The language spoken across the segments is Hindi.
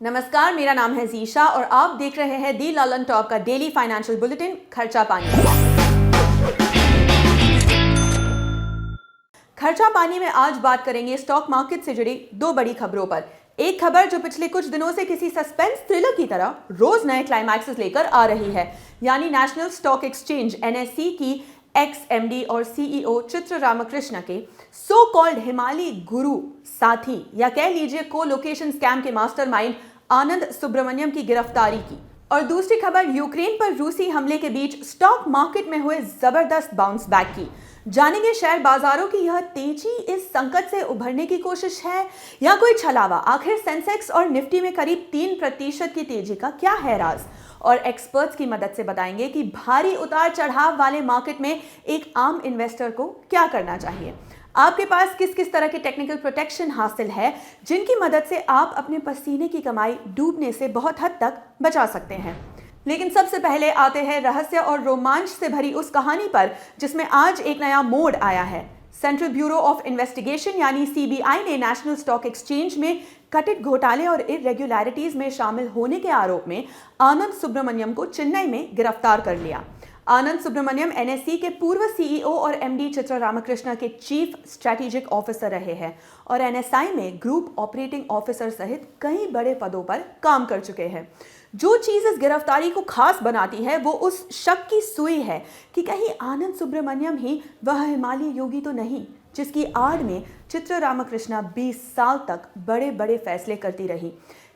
नमस्कार, मेरा नाम है जीशा और आप देख रहे हैं दी ललन टॉप का डेली फाइनेंशियल बुलेटिन खर्चा पानी। खर्चा पानी में आज बात करेंगे स्टॉक मार्केट से जुड़ी दो बड़ी खबरों पर। एक खबर जो पिछले कुछ दिनों से किसी सस्पेंस थ्रिलर की तरह रोज नए क्लाइमैक्सेस लेकर आ रही है, यानी नेशनल स्टॉक एक्सचेंज NSE की एक्स MD और CEO चित्र रामकृष्ण के सो कॉल्ड हिमालय गुरु साथी या कह लीजिए को लोकेशन स्कैम के मास्टरमाइंड आनंद सुब्रमण्यम की गिरफ्तारी की। और दूसरी खबर यूक्रेन पर रूसी हमले के बीच स्टॉक मार्केट में हुए जबरदस्त बाउंस बैक की। जानेंगे शेयर बाजारों की यह तेजी इस संकट से उभरने की कोशिश है या कोई छलावा। आखिर सेंसेक्स और निफ्टी में करीब 3% की तेजी का क्या है राज, और एक्सपर्ट्स की मदद से बताएंगे कि भारी उतार चढ़ाव वाले मार्केट में एक आम इन्वेस्टर को क्या करना चाहिए। आपके पास किस किस तरह के टेक्निकल प्रोटेक्शन हासिल है जिनकी मदद से आप अपने पसीने की कमाई डूबने से बहुत हद तक बचा सकते हैं। लेकिन सबसे पहले आते हैं रहस्य और रोमांच से भरी उस कहानी पर जिसमें आज एक नया मोड़ आया है। सेंट्रल ब्यूरो ऑफ इन्वेस्टिगेशन यानी CBI ने नेशनल स्टॉक एक्सचेंज में कथित घोटाले और इरेगुलरिटीज में शामिल होने के आरोप में आनंद सुब्रमण्यम को चेन्नई में गिरफ्तार कर लिया। आनंद सुब्रमण्यम NSE के पूर्व CEO और MD चित्र रामकृष्ण के चीफ स्ट्रैटेजिक ऑफिसर रहे हैं और NSI में ग्रुप ऑपरेटिंग ऑफिसर सहित कई बड़े पदों पर काम कर चुके हैं। जो चीज़ इस गिरफ्तारी को खास बनाती है वो उस शक की सुई है कि कहीं आनंद सुब्रमण्यम ही वह हिमालय योगी तो नहीं जिसकी आड़ में चित्र रामकृष्ण 20 साल तक बड़े बड़े फैसले करती रही।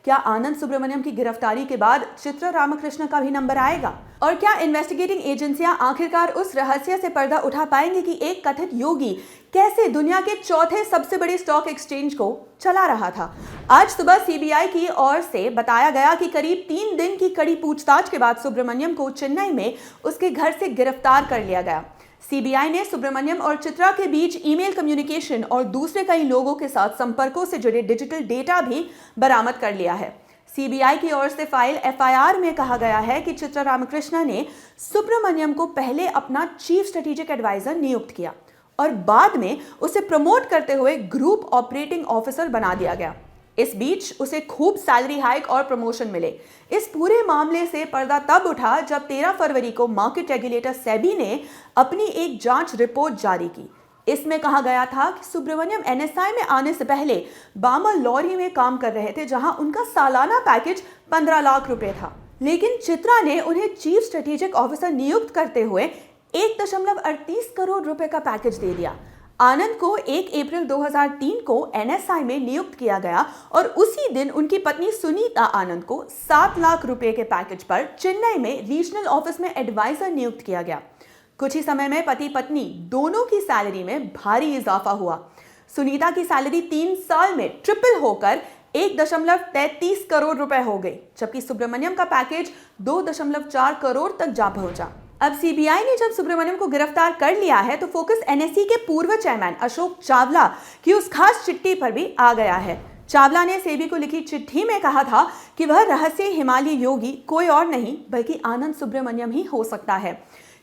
क्या आनंद सुब्रमण्यम की गिरफ्तारी के बाद चित्र रामकृष्ण का भी नंबर आएगा? और क्या इन्वेस्टिगेटिंग एजेंसियां आखिरकार उस रहस्य से पर्दा उठा पाएंगी कि एक कथित योगी कैसे दुनिया के चौथे सबसे बड़े स्टॉक एक्सचेंज को चला रहा था? आज सुबह CBI की ओर से बताया गया कि करीब 3 दिन की कड़ी पूछताछ के बाद सुब्रमण्यम को चेन्नई में उसके घर से गिरफ्तार कर लिया गया। CBI ने सुब्रमण्यम और चित्रा के बीच ईमेल कम्युनिकेशन और दूसरे कई लोगों के साथ संपर्कों से जुड़े डिजिटल डेटा भी बरामद कर लिया है। CBI की ओर से फाइल FIR में कहा गया है कि चित्रा रामकृष्ण ने सुब्रमण्यम को पहले अपना चीफ स्ट्रेटेजिक एडवाइजर नियुक्त किया और बाद में उसे प्रमोट करते हुए ग्रुप ऑपरेटिंग ऑफिसर बना दिया गया। इस बीच उसे खूब सैलरी हाइक और प्रमोशन मिले। इस पूरे मामले से पर्दा तब उठा जब 13 फरवरी को मार्केट रेगुलेटर सेबी ने अपनी एक जांच रिपोर्ट जारी की। इसमें कहा गया था कि सुब्रमण्यम NSI में आने से पहले बामा लॉरी में काम कर रहे थे जहां उनका सालाना पैकेज 15 लाख रुपए था, लेकिन चित्रा ने उन्हें चीफ स्ट्रेटेजिक ऑफिसर नियुक्त करते हुए 1.38 करोड़ रुपए का पैकेज दे दिया। आनंद को 1 अप्रैल 2003 को NSI में नियुक्त किया गया और उसी दिन उनकी पत्नी सुनीता आनंद को 7 लाख रुपए के पैकेज पर चेन्नई में रीजनल ऑफिस में एडवाइजर नियुक्त किया गया। कुछ ही समय में पति पत्नी दोनों की सैलरी में भारी इजाफा हुआ। सुनीता की सैलरी 3 साल में ट्रिपल होकर 1.33 करोड़ रुपए हो गई, जबकि सुब्रमण्यम का पैकेज 2.4 करोड़ तक जा पहुंचा। अब CBI ने जब सुब्रमण्यम को गिरफ्तार कर लिया है तो फोकस NSE के पूर्व चेयरमैन अशोक चावला की उस खास चिट्ठी पर भी आ गया है। चावला ने सेबी को लिखी चिट्ठी में कहा था कि वह रहस्य हिमालय योगी कोई और नहीं बल्कि आनंद सुब्रमण्यम ही हो सकता है।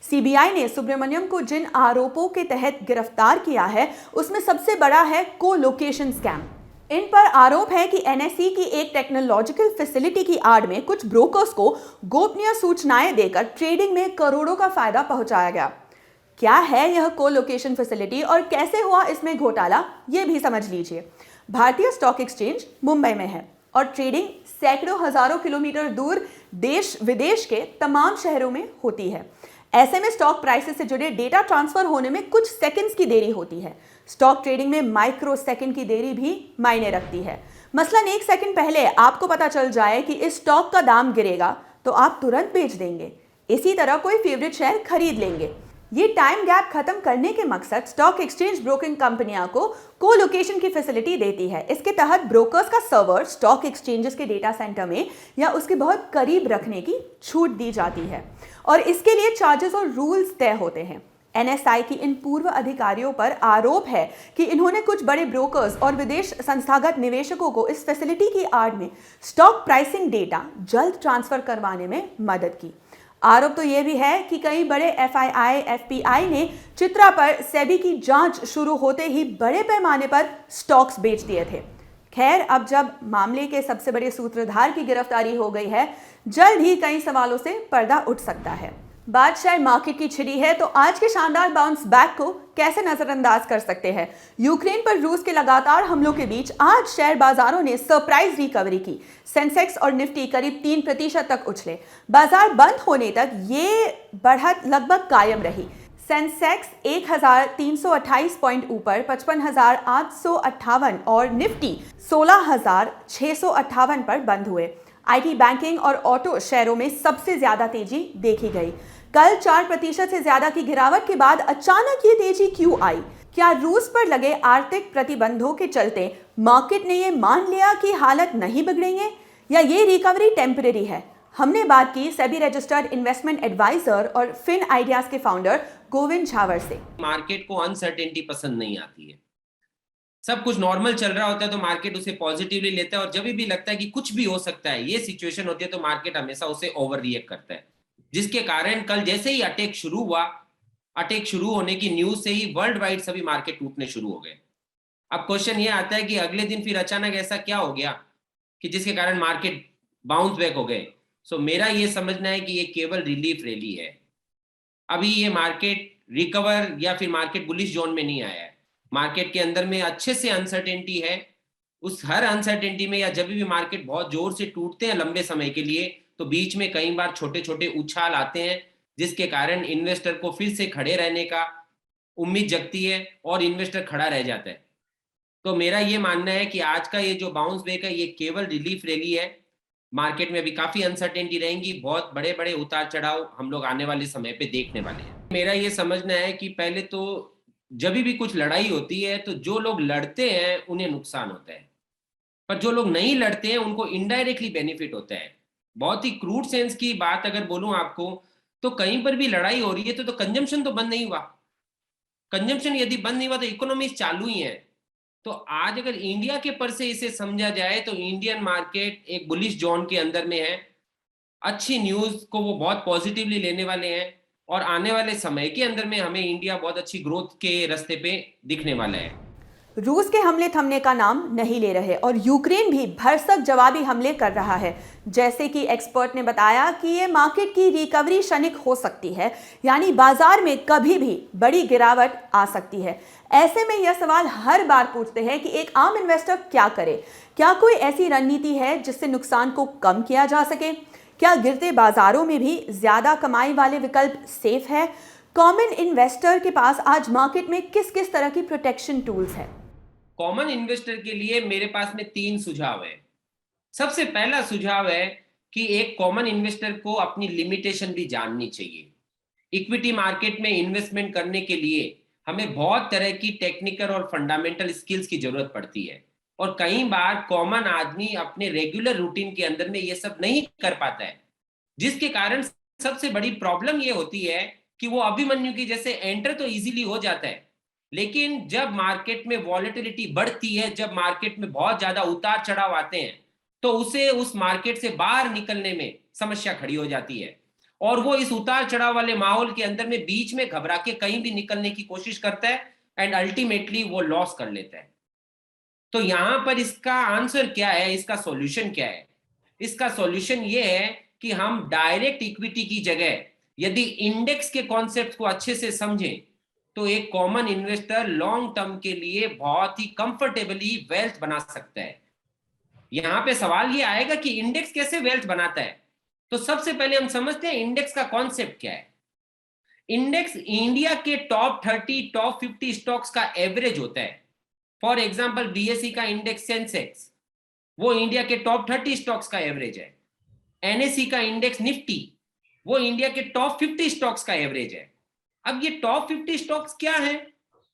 CBI ने सुब्रमण्यम को जिन आरोपों के तहत गिरफ्तार किया है उसमें सबसे बड़ा है को लोकेशन स्कैम। इन पर आरोप है कि NSE की एक टेक्नोलॉजिकल फैसिलिटी की आड़ में कुछ ब्रोकर्स को गोपनीय सूचनाएं देकर ट्रेडिंग में करोड़ों का फायदा पहुंचाया गया। क्या है यह को लोकेशन फैसिलिटी और कैसे हुआ इसमें घोटाला, ये भी समझ लीजिए। भारतीय स्टॉक एक्सचेंज मुंबई में है और ट्रेडिंग सैकड़ों हजारों किलोमीटर दूर देश विदेश के तमाम शहरों में होती है। ऐसे में स्टॉक प्राइसेस से जुड़े डेटा ट्रांसफर होने में कुछ सेकंड्स की देरी होती है। स्टॉक ट्रेडिंग में माइक्रो सेकंड की देरी भी मायने रखती है। मसलन 1 सेकंड पहले आपको पता चल जाए कि इस स्टॉक का दाम गिरेगा तो आप तुरंत बेच देंगे। इसी तरह कोई फेवरेट शेयर खरीद लेंगे। ये टाइम गैप खत्म करने के मकसद स्टॉक एक्सचेंज ब्रोकिंग कंपनियां को लोकेशन की फैसिलिटी देती है। इसके तहत ब्रोकर्स का सर्वर स्टॉक एक्सचेंजेस के डेटा सेंटर में या उसके बहुत करीब रखने की छूट दी जाती है और इसके लिए चार्जेस और रूल्स तय होते हैं। NSI की इन पूर्व अधिकारियों पर आरोप है कि इन्होंने कुछ बड़े ब्रोकर्स और विदेश संस्थागत निवेशकों को इस फैसिलिटी की आड़ में स्टॉक प्राइसिंग डेटा जल्द ट्रांसफर करवाने में मदद की। आरोप तो यह भी है कि कई बड़े FII, FPI ने चित्रा पर सेबी की जांच शुरू होते ही बड़े पैमाने पर स्टॉक्स बेच दिए थे। खैर, अब जब मामले के सबसे बड़े सूत्रधार की गिरफ्तारी हो गई है, जल्द ही कई सवालों से पर्दा उठ सकता है। बात शेयर मार्केट की छिड़ी है, तो आज के शानदार बाउंस बैक को कैसे नजरअंदाज कर सकते हैं। यूक्रेन पर रूस के लगातार हमलों के बीच आज शेयर बाजारों ने सरप्राइज रिकवरी की। सेंसेक्स और निफ्टी करीब 3% तक उछले। बाजार बंद होने तक ये बढ़त लगभग कायम रही। सेंसेक्स 1328 पॉइंट ऊपर 55,858 और निफ्टी 16,658 पर बंद हुए। आईटी, बैंकिंग और ऑटो शेयरों में सबसे ज्यादा तेजी देखी गई। कल 4% से ज्यादा की गिरावट के बाद अचानक ये तेजी क्यों आई? क्या रूस पर लगे आर्थिक प्रतिबंधों के चलते मार्केट ने ये मान लिया कि हालत नहीं बिगड़ेंगे, या ये रिकवरी टेम्परेरी है? हमने बात की सेबी रजिस्टर्ड इन्वेस्टमेंट एडवाइजर और फिन आइडियाज के फाउंडर गोविंद झावर से। मार्केट को अनसर्टेनिटी पसंद नहीं आती है। सब कुछ नॉर्मल चल रहा होता है तो मार्केट उसे पॉजिटिवली लेता है, और जब भी लगता है कि कुछ भी हो सकता है, ये सिचुएशन होती है, तो मार्केट हमेशा उसे ओवर रिएक्ट करता है। जिसके कारण कल जैसे ही अटैक शुरू हुआ, अटैक शुरू होने की न्यूज से ही वर्ल्ड वाइड सभी मार्केट टूटने शुरू हो गए। अब क्वेश्चन ये आता है कि अगले दिन फिर अचानक ऐसा क्या हो गया कि जिसके कारण मार्केट बाउंस बैक हो गए। सो मेरा ये समझना है कि ये केवल रिलीफ रैली है। अभी ये मार्केट रिकवर या फिर मार्केट बुलिश जोन में नहीं आया है। मार्केट के अंदर में अच्छे से अनसर्टेनिटी है। उस हर अनसर्टेनिटी में, या जब भी मार्केट बहुत जोर से टूटते हैं लंबे समय के लिए, तो बीच में कई बार छोटे छोटे उछाल आते हैं, जिसके कारण इन्वेस्टर को फिर से खड़े रहने का उम्मीद जगती है और इन्वेस्टर खड़ा रह जाता है। तो मेरा ये मानना है कि आज का ये जो बाउंस बैक है, ये केवल रिलीफ रैली है। मार्केट में अभी काफी अनसर्टेनिटी रहेंगी, बहुत बड़े बड़े उतार चढ़ाव हम लोग आने वाले समय पे देखने वाले हैं। मेरा ये समझना है कि पहले तो जब भी कुछ लड़ाई होती है तो जो लोग लड़ते हैं उन्हें नुकसान होता है, पर जो लोग नहीं लड़ते हैं उनको इनडायरेक्टली बेनिफिट होता है। बहुत ही क्रूड सेंस की बात अगर बोलूं आपको, तो कहीं पर भी लड़ाई हो रही है तो कंजम्पशन तो बंद नहीं हुआ। कंजम्पशन यदि बंद नहीं हुआ तो इकोनॉमी चालू ही है। तो आज अगर इंडिया के पर से इसे समझा जाए तो इंडियन मार्केट एक बुलिश जोन के अंदर में है। अच्छी न्यूज को वो बहुत पॉजिटिवली लेने वाले हैं, और आने वाले समय के अंदर में हमें इंडिया बहुत अच्छी ग्रोथ के रास्ते पे दिखने वाला है। रूस के हमले थमने का नाम नहीं ले रहे और यूक्रेन भी भरसक जवाबी हमले कर रहा है। जैसे कि एक्सपर्ट ने बताया कि ये मार्केट की रिकवरी क्षणिक हो सकती है, यानी बाजार में कभी भी बड़ी गिरावट आ सकती है। ऐसे में यह सवाल हर बार पूछते हैं कि एक आम इन्वेस्टर क्या करे? क्या कोई ऐसी रणनीति है जिससे नुकसान को कम किया जा सके? क्या गिरते बाजारों में भी ज्यादा कमाई वाले विकल्प सेफ है? कॉमन इन्वेस्टर के पास आज मार्केट में किस किस तरह की प्रोटेक्शन टूल्स है? कॉमन इन्वेस्टर के लिए मेरे पास में 3 सुझाव है। सबसे पहला सुझाव है कि एक कॉमन इन्वेस्टर को अपनी लिमिटेशन भी जाननी चाहिए। इक्विटी मार्केट में इन्वेस्टमेंट करने के लिए हमें बहुत तरह की टेक्निकल और फंडामेंटल स्किल्स की जरूरत पड़ती है, और कई बार कॉमन आदमी अपने रेगुलर रूटीन के अंदर में ये सब नहीं कर पाता है, जिसके कारण सबसे बड़ी प्रॉब्लम ये होती है कि वो अभिमन्यु की जैसे एंटर तो इजीली हो जाता है, लेकिन जब मार्केट में वॉलेटिलिटी बढ़ती है, जब मार्केट में बहुत ज्यादा उतार चढ़ाव आते हैं, तो उसे उस मार्केट से बाहर निकलने में समस्या खड़ी हो जाती है, और वो इस उतार चढ़ाव वाले माहौल के अंदर में बीच में घबरा के कहीं भी निकलने की कोशिश करता है, एंड अल्टीमेटली वो लॉस कर लेता है। तो यहां पर इसका आंसर क्या है, इसका सॉल्यूशन क्या है? इसका सॉल्यूशन ये है कि हम डायरेक्ट इक्विटी की जगह यदि इंडेक्स के कॉन्सेप्ट को अच्छे से समझें, तो एक कॉमन इन्वेस्टर लॉन्ग टर्म के लिए बहुत ही कंफर्टेबली वेल्थ बना सकता है। यहां पे सवाल ये आएगा कि इंडेक्स कैसे वेल्थ बनाता है। तो सबसे पहले हम समझते हैं इंडेक्स का कॉन्सेप्ट क्या है। इंडेक्स इंडिया के टॉप 30 टॉप 50 स्टॉक्स का एवरेज होता है। फॉर एग्जांपल बीएसई का इंडेक्स सेंसेक्स, वो इंडिया के टॉप 30 स्टॉक्स का एवरेज है। एनएसई का इंडेक्स निफ्टी, वो इंडिया के टॉप 50 स्टॉक्स का एवरेज है। अब ये टॉप 50 स्टॉक्स क्या है?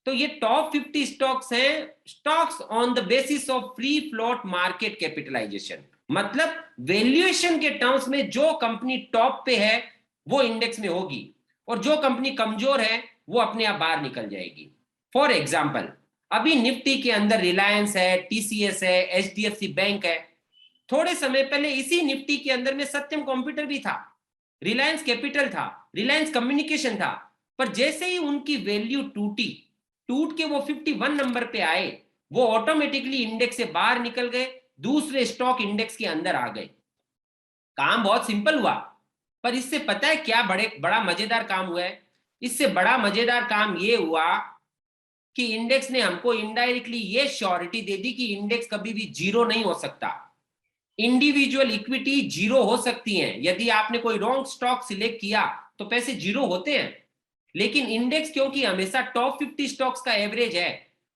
तो ये टॉप 50 स्टॉक्स हैं stocks on the basis of free float market capitalization, मतलब वैल्यूएशन के टर्म्स में जो कंपनी टॉप पे है वो इंडेक्स में होगी, और जो कंपनी कमजोर है वो अपने आप बाहर निकल जाएगी। फॉर एग्जाम्पल, अभी निफ्टी के अंदर रिलायंस है, टीसीएस है, एचडीएफसी बैंक है। थोड़े समय पहले इसी निफ्टी के अंदर में सत्यम कंप्यूटर भी था, रिलायंस कैपिटल था, रिलायंस कम्युनिकेशन था। पर जैसे ही उनकी वैल्यू टूट के वो 51 नंबर पे आए, वो ऑटोमेटिकली इंडेक्स से बाहर निकल गए, दूसरे स्टॉक इंडेक्स के अंदर आ गए। काम बहुत सिंपल हुआ, पर इससे पता है क्या बड़ा मजेदार काम हुआ है? इससे बड़ा मजेदार काम ये हुआ कि इंडेक्स ने हमको इनडायरेक्टली ये श्योरिटी दे दी कि इंडेक्स कभी भी जीरो नहीं हो सकता। इंडिविजुअल इक्विटी जीरो हो सकती है, यदि आपने कोई रॉन्ग स्टॉक सिलेक्ट किया तो पैसे जीरो होते हैं। लेकिन इंडेक्स क्योंकि हमेशा टॉप 50 स्टॉक्स का एवरेज है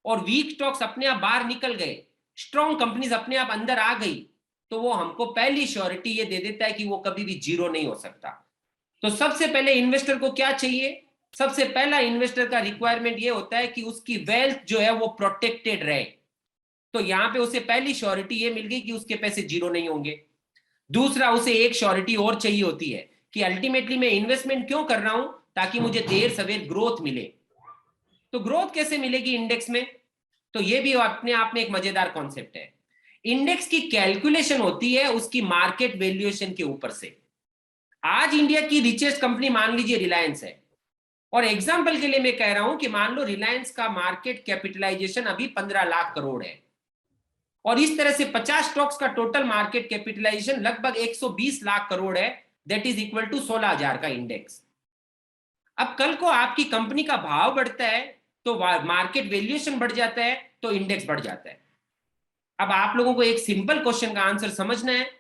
और वीक स्टॉक्स अपने आप बाहर निकल गए, स्ट्रॉन्ग कंपनीज अपने आप अंदर आ गई, तो वो हमको पहली श्योरिटी ये दे देता है कि वो कभी भी जीरो नहीं हो सकता। तो सबसे पहले इन्वेस्टर को क्या चाहिए? सबसे पहला इन्वेस्टर का रिक्वायरमेंट ये होता है कि उसकी वेल्थ जो है वो प्रोटेक्टेड रहे। तो यहां पे उसे पहली श्योरिटी ये मिल गई कि उसके पैसे जीरो नहीं होंगे। दूसरा, उसे एक श्योरिटी और चाहिए होती है कि अल्टीमेटली मैं इन्वेस्टमेंट क्यों कर रहा हूं, ताकि मुझे देर सवेर ग्रोथ मिले। तो ग्रोथ कैसे मिलेगी इंडेक्स में? तो ये भी अपने आप में एक मजेदार कॉन्सेप्ट है। इंडेक्स की कैलकुलेशन होती है उसकी मार्केट वैल्यूएशन के ऊपर से। आज इंडिया की रिचेस्ट कंपनी मान लीजिए रिलायंस है, और एग्जांपल के लिए मैं कह रहा हूं कि मान लो रिलायंस का मार्केट कैपिटलाइजेशन अभी 15 लाख करोड़ है, और इस तरह से 50 स्टॉक्स का टोटल मार्केट कैपिटलाइजेशन लगभग 120 लाख करोड़ है, दैट इज इक्वल टू 16,000 का इंडेक्स। अब कल को आपकी कंपनी का भाव बढ़ता है तो मार्केट वैल्यूएशन बढ़ जाता है, तो इंडेक्स बढ़ जाता है। अब आप लोगों को एक सिंपल क्वेश्चन का आंसर समझना है।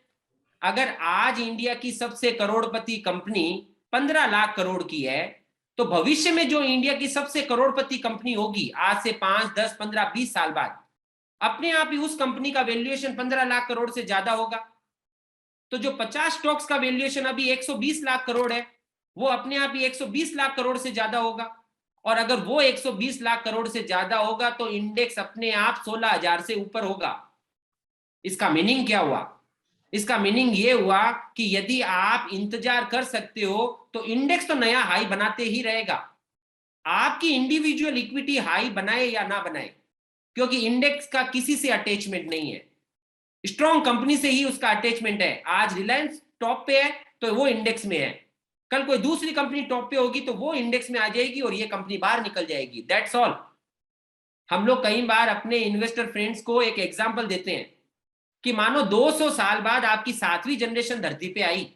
अगर आज इंडिया की सबसे करोड़पति कंपनी 15 लाख करोड़ की है, तो भविष्य में जो इंडिया की सबसे करोड़पति कंपनी होगी आज से 5, 10, 15, 20 साल बाद, अपने आप ही उस कंपनी का वैल्यूएशन 15 लाख करोड़ से ज्यादा होगा। तो जो 50 स्टॉक्स का वैल्यूएशन अभी 120 लाख करोड़ है, वो अपने आप ही 120 लाख करोड़ से ज्यादा होगा। और अगर वो 120 लाख करोड़ से ज्यादा होगा तो इंडेक्स अपने आप 16,000 से ऊपर होगा। इसका मीनिंग क्या हुआ? इसका मीनिंग ये हुआ कि यदि आप इंतजार कर सकते हो तो इंडेक्स तो नया हाई बनाते ही रहेगा। आपकी इंडिविजुअल इक्विटी हाई बनाए या ना बनाए, क्योंकि इंडेक्स का किसी से अटैचमेंट नहीं है, स्ट्रॉन्ग कंपनी से ही उसका अटैचमेंट है। आज रिलायंस टॉप पे है तो वो इंडेक्स में है, कल कोई दूसरी कंपनी टॉप पे होगी तो वो इंडेक्स में आ जाएगी और ये कंपनी बाहर निकल जाएगी। That's all. हम लोग कई बार अपने इन्वेस्टर फ्रेंड्स को एक एग्जांपल देते हैं कि मानो 200 साल बाद आपकी 7वीं जनरेशन धरती पे आई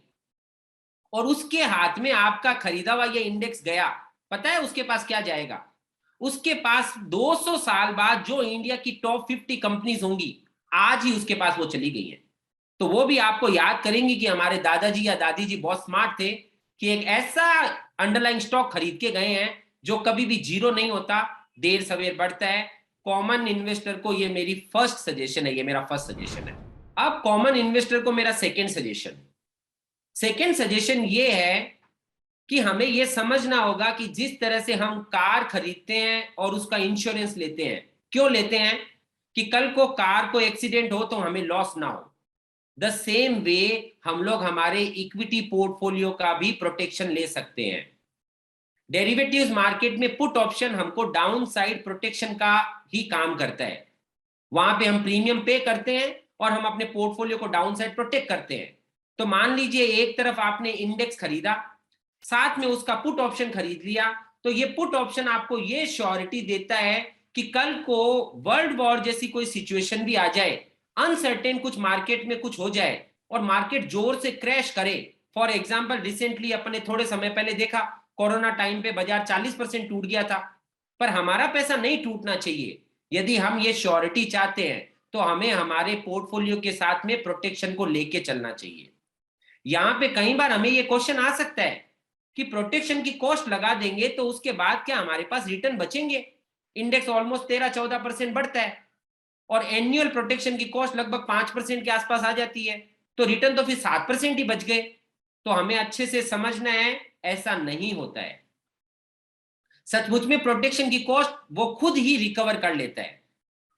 और उसके हाथ में आपका खरीदा हुआ ये इंडेक्स गया, पता है उसके पास क्या जाएगा? उसके पास 200 साल बाद जो इंडिया की टॉप 50 कंपनीज होंगी, आज ही उसके पास वो चली गई है। तो वो भी आपको याद करेंगी कि हमारे दादाजी या दादी जी बहुत स्मार्ट थे कि एक ऐसा अंडरलाइंग स्टॉक खरीद के गए हैं जो कभी भी जीरो नहीं होता, देर सवेर बढ़ता है। कॉमन इन्वेस्टर को ये मेरी फर्स्ट सजेशन है, ये मेरा फर्स्ट सजेशन है। अब कॉमन इन्वेस्टर को मेरा सेकेंड सजेशन ये है कि हमें यह समझना होगा कि जिस तरह से हम कार खरीदते हैं और उसका इंश्योरेंस लेते हैं, क्यों लेते हैं? कि कल को कार को एक्सीडेंट हो तो हमें लॉस ना हो। द सेम वे हम लोग हमारे इक्विटी पोर्टफोलियो का भी प्रोटेक्शन ले सकते हैं। डेरिवेटिव्स मार्केट में पुट ऑप्शन हमको डाउन साइड प्रोटेक्शन का ही काम करता है। वहां पे हम प्रीमियम पे करते हैं और हम अपने पोर्टफोलियो को डाउन साइड प्रोटेक्ट करते हैं। तो मान लीजिए एक तरफ आपने इंडेक्स खरीदा, साथ में उसका पुट ऑप्शन खरीद लिया, तो ये पुट ऑप्शन आपको ये श्योरिटी देता है कि कल को वर्ल्ड वॉर जैसी कोई सिचुएशन भी आ जाए, अनसर्टेन कुछ मार्केट में कुछ हो जाए और मार्केट जोर से क्रैश करे। फॉर एग्जांपल रिसेंटली अपने थोड़े समय पहले देखा, कोरोना टाइम पे बाजार 40% टूट गया था, पर हमारा पैसा नहीं टूटना चाहिए। यदि हम ये श्योरिटी चाहते हैं तो हमें हमारे पोर्टफोलियो के साथ में प्रोटेक्शन को लेके चलना चाहिए। यहां पे कई बार हमें ये क्वेश्चन आ सकता है कि प्रोटेक्शन की कॉस्ट लगा देंगे तो उसके बाद क्या हमारे पास रिटर्न बचेंगे? इंडेक्स ऑलमोस्ट 13-14% बढ़ता है और एनुअल प्रोटेक्शन की कॉस्ट लगभग 5% के आसपास आ जाती है, तो रिटर्न तो फिर 7% ही बच गए। तो हमें अच्छे से समझना है, ऐसा नहीं होता है। सचमुच में प्रोटेक्शन की कॉस्ट वो खुद ही रिकवर कर लेता है।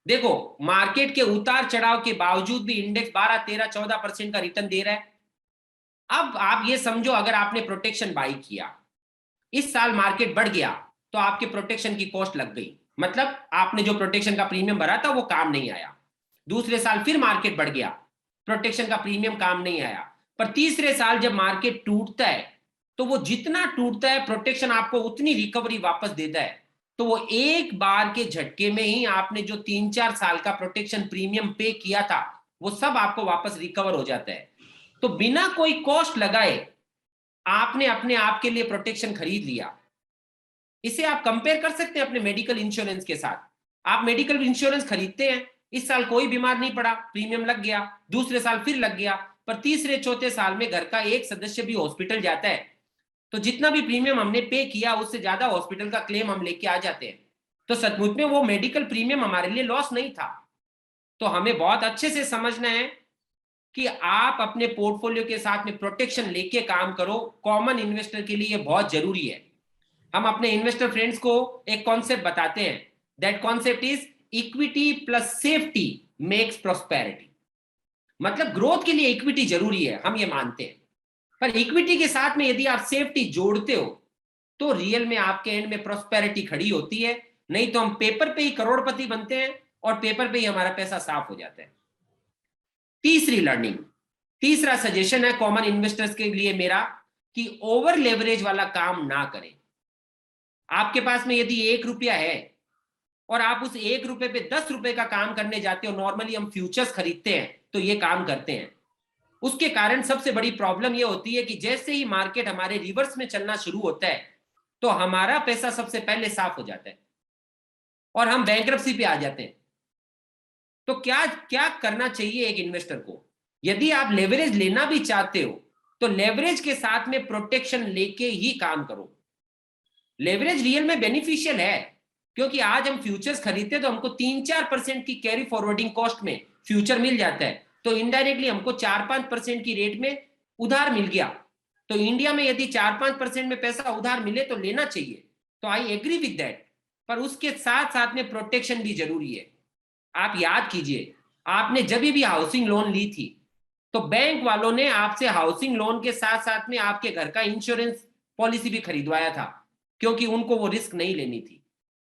देखो, मार्केट के उतार चढ़ाव के बावजूद भी इंडेक्स 12, 13, 14% का रिटर्न दे रहा है। अब आप ये समझो, अगर आपने प्रोटेक्शन बाई किया, इस साल मार्केट बढ़ गया तो आपके प्रोटेक्शन की कॉस्ट लग गई, मतलब आपने जो प्रोटेक्शन का प्रीमियम भरा था वो काम नहीं आया। दूसरे साल फिर मार्केट बढ़ गया, प्रोटेक्शन का प्रीमियम काम नहीं आया। पर तीसरे साल जब मार्केट टूटता है तो वो जितना टूटता है प्रोटेक्शन आपको उतनी रिकवरी वापस देता है। तो वो एक बार के झटके में ही आपने जो 3-4 साल का प्रोटेक्शन प्रीमियम पे किया था वो सब आपको वापस रिकवर हो जाता है। तो बिना कोई कॉस्ट लगाए आपने अपने आप के लिए प्रोटेक्शन खरीद लिया। इसे आप कंपेयर कर सकते हैं अपने मेडिकल इंश्योरेंस के साथ। आप मेडिकल इंश्योरेंस खरीदते हैं, इस साल कोई बीमार नहीं पड़ा, प्रीमियम लग गया, दूसरे साल फिर लग गया, पर तीसरे चौथे साल में घर का एक सदस्य भी हॉस्पिटल जाता है तो जितना भी प्रीमियम हमने पे किया उससे ज्यादा हॉस्पिटल का क्लेम हम लेके आ जाते हैं। तो सचमुच में वो मेडिकल प्रीमियम हमारे लिए लॉस नहीं था। तो हमें बहुत अच्छे से समझना है कि आप अपने पोर्टफोलियो के साथ में प्रोटेक्शन लेके काम करो। कॉमन इन्वेस्टर के लिए बहुत जरूरी है। हम अपने इन्वेस्टर फ्रेंड्स को एक कॉन्सेप्ट बताते हैं, that concept is equity plus safety makes prosperity. मतलब ग्रोथ के लिए इक्विटी जरूरी है, हम ये मानते हैं, पर इक्विटी के साथ में यदि आप सेफ्टी जोड़ते हो तो रियल में आपके एंड में प्रॉस्पेरिटी खड़ी होती है। नहीं तो हम पेपर पे ही करोड़पति बनते हैं और पेपर पे ही हमारा पैसा साफ हो जाता है। तीसरी लर्निंग, तीसरा सजेशन है कॉमन इन्वेस्टर्स के लिए मेरा कि ओवर लेवरेज वाला काम ना करें। आपके पास में यदि 1 रुपया है और आप उस 1 रुपए पे 10 रुपए का काम करने जाते हो, नॉर्मली हम फ्यूचर्स खरीदते हैं तो ये काम करते हैं, उसके कारण सबसे बड़ी प्रॉब्लम ये होती है कि जैसे ही मार्केट हमारे रिवर्स में चलना शुरू होता है तो हमारा पैसा सबसे पहले साफ हो जाता है और हम बैंक्रप्सी पे आ जाते हैं। तो क्या क्या करना चाहिए एक इन्वेस्टर को? यदि आप लेवरेज लेना भी चाहते हो तो लेवरेज के साथ में प्रोटेक्शन लेके ही काम करो। लेवरेज रियल में बेनिफिशियल है क्योंकि आज हम फ्यूचर्स खरीदते हैं तो हमको 3-4% की कैरी फॉरवर्डिंग कॉस्ट में फ्यूचर मिल जाता है, तो इनडायरेक्टली हमको 4-5% की रेट में उधार मिल गया। तो इंडिया में यदि 4-5% में पैसा उधार मिले तो लेना चाहिए, तो आई एग्री विद दैट, पर उसके साथ साथ में प्रोटेक्शन भी जरूरी है। आप याद कीजिए, आपने जब भी हाउसिंग लोन ली थी तो बैंक वालों ने आपसे हाउसिंग लोन के साथ साथ में आपके घर का इंश्योरेंस पॉलिसी भी खरीदवाया था क्योंकि उनको वो रिस्क नहीं लेनी थी।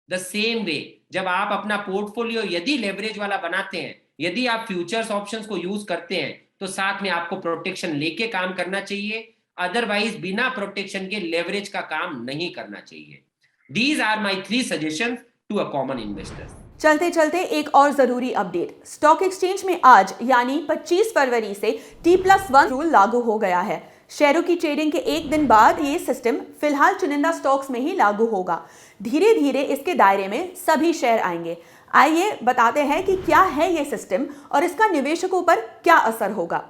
द सेम वे जब आप अपना पोर्टफोलियो यदि लेवरेज वाला बनाते हैं, यदि आप फ्यूचर्स ऑप्शंस को यूज करते हैं तो साथ में आपको प्रोटेक्शन लेके काम करना चाहिए, अदरवाइज बिना प्रोटेक्शन के लेवरेज का काम नहीं करना चाहिए। These are my 3 suggestions to a common investor. चलते चलते एक और जरूरी अपडेट, स्टॉक एक्सचेंज में आज यानी 25 फरवरी से T+1 रूल लागू हो गया है। शेयरों की ट्रेडिंग के एक दिन बाद ये सिस्टम फिलहाल चुनिंदा स्टॉक्स में ही लागू होगा। धीरे धीरे इसके दायरे में सभी शेयर आएंगे। आइए बताते हैं कि क्या है ये सिस्टम और इसका निवेशकों पर क्या असर होगा।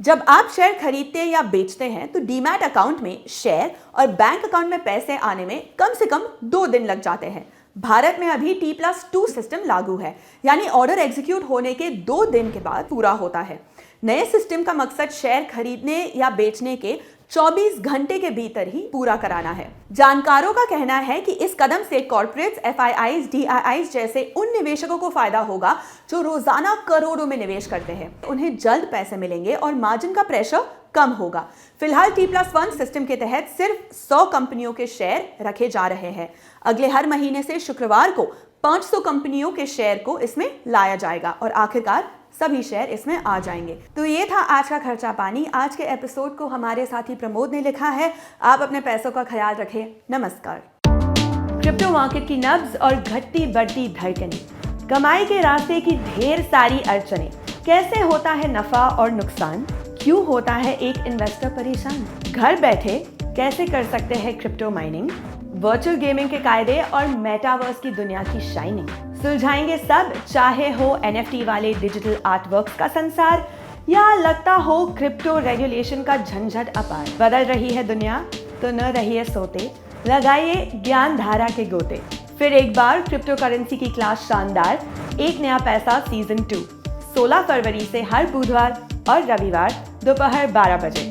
जब आप शेयर खरीदते या बेचते हैं तो डीमैट अकाउंट में शेयर और बैंक अकाउंट में पैसे आने में कम से कम 2 दिन लग जाते हैं। भारत में अभी T+2 सिस्टम लागू है, यानी ऑर्डर एग्जीक्यूट होने के 2 दिन के बाद पूरा होता है। नए सिस्टम का मकसद शेयर खरीदने या बेचने के 24 घंटे के भीतर ही पूरा कराना है। जानकारों का कहना है कि इस कदम से कॉर्पोरेट्स, FIIs, DIIs जैसे उन निवेशकों को फायदा होगा जो रोजाना करोड़ों में निवेश करते हैं। उन्हें जल्द पैसे मिलेंगे और मार्जिन का प्रेशर कम होगा। फिलहाल T+1 सिस्टम के तहत सिर्फ 100 कंपनियों के शेयर रखे जा रहे हैं। अगले हर महीने से शुक्रवार को 500 कंपनियों के शेयर को इसमें लाया जाएगा और आखिरकार सभी शेयर इसमें आ जाएंगे। तो ये था आज का खर्चा पानी। आज के एपिसोड को हमारे साथी प्रमोद ने लिखा है। आप अपने पैसों का ख्याल रखें। नमस्कार। क्रिप्टो मार्केट की नब्ज और घटती बढ़ती धड़कनें, कमाई के रास्ते की ढेर सारी अड़चनें, कैसे होता है नफा और नुकसान, क्यों होता है एक इन्वेस्टर परेशान, घर बैठे कैसे कर सकते हैं क्रिप्टो माइनिंग, वर्चुअल गेमिंग के कायदे और मेटावर्स की दुनिया की शाइनिंग, सुलझाएंगे सब, चाहे हो NFT वाले डिजिटल आर्टवर्क्स का संसार या लगता हो क्रिप्टो रेगुलेशन का झंझट अपार। बदल रही है दुनिया तो न रहिए सोते, लगाइए ज्ञान धारा के गोते। फिर एक बार क्रिप्टो करेंसी की क्लास शानदार, एक नया पैसा सीजन 2 16 फरवरी से हर बुधवार और रविवार दोपहर 12 बजे।